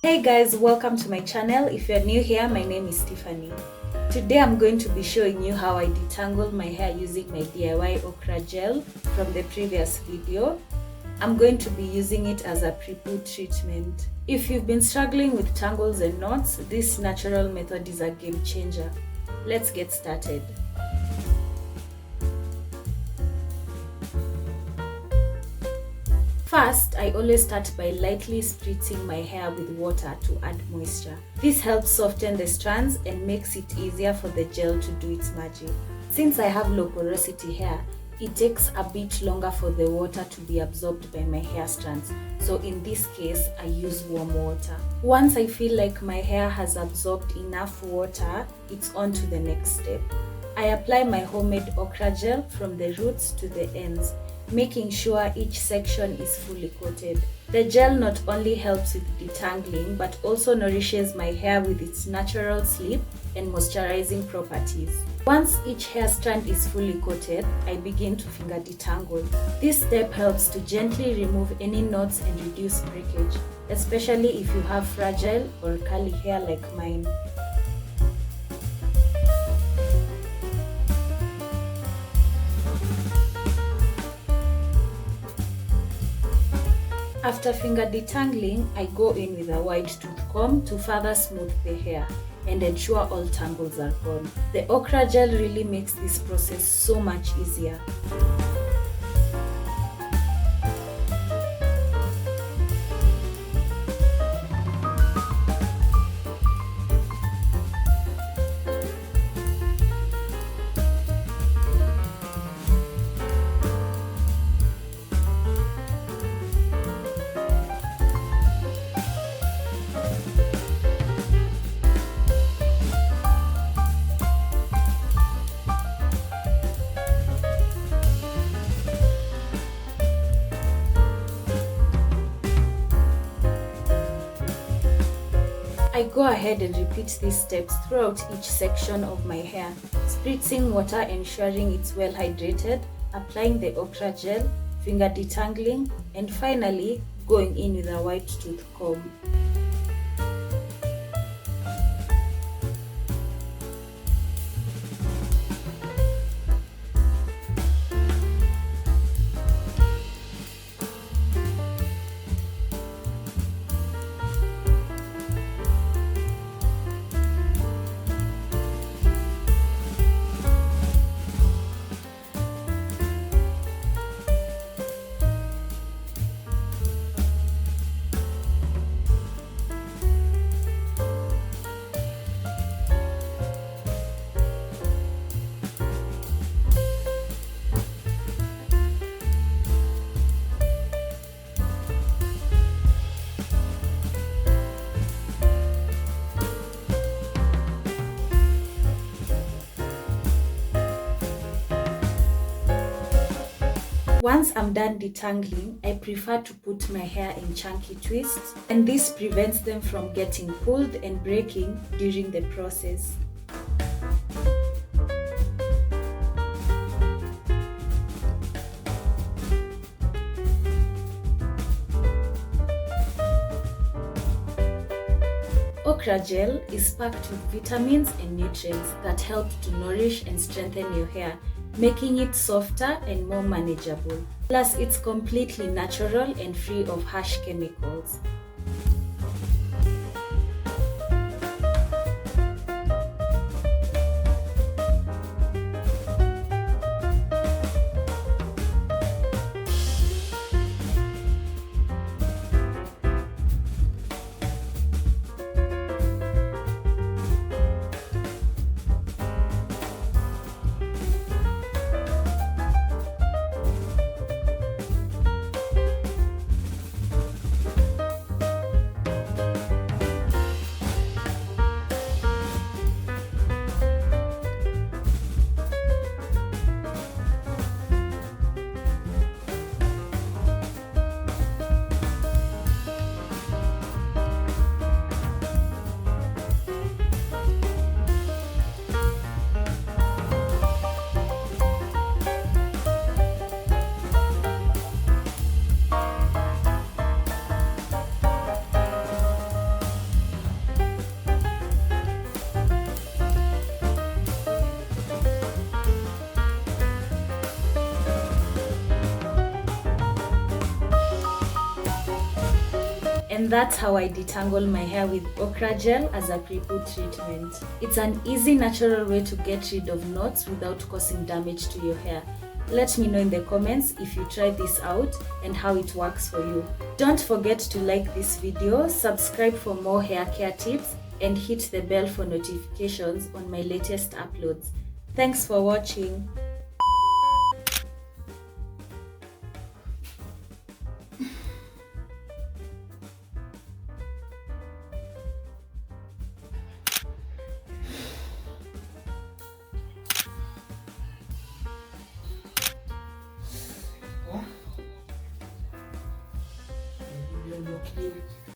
Hey guys, welcome to my channel. If you're new here, my name is Tiffany. Today I'm going to be showing you how I detangle my hair using my DIY Okra Gel from the previous video. I'm going to be using it as a pre-poo treatment. If you've been struggling with tangles and knots, this natural method is a game changer. Let's get started. First, I always start by lightly spritzing my hair with water to add moisture. This helps soften the strands and makes it easier for the gel to do its magic. Since I have low porosity hair, it takes a bit longer for the water to be absorbed by my hair strands. So in this case, I use warm water. Once I feel like my hair has absorbed enough water, it's on to the next step. I apply my homemade okra gel from the roots to the ends, making sure each section is fully coated. The gel not only helps with detangling but also nourishes my hair with its natural sleep and moisturizing properties. Once each hair strand is fully coated, I begin to finger detangle. This step helps to gently remove any knots and reduce breakage, especially if you have fragile or curly hair like mine. After finger detangling, I go in with a wide tooth comb to further smooth the hair and ensure all tangles are gone. The okra gel really makes this process so much easier. I go ahead and repeat these steps throughout each section of my hair, spritzing water ensuring it's well hydrated, applying the okra gel, finger detangling, and finally going in with a white tooth comb. Once I'm done detangling, I prefer to put my hair in chunky twists, and this prevents them from getting pulled and breaking during the process. Okra gel is packed with vitamins and nutrients that help to nourish and strengthen your hair, making it softer and more manageable. Plus, it's completely natural and free of harsh chemicals. And that's how I detangle my hair with Okra Gel as a pre-poo treatment. It's an easy, natural way to get rid of knots without causing damage to your hair. Let me know in the comments if you tried this out and how it works for you. Don't forget to like this video, subscribe for more hair care tips, and hit the bell for notifications on my latest uploads. Thanks for watching. Okay.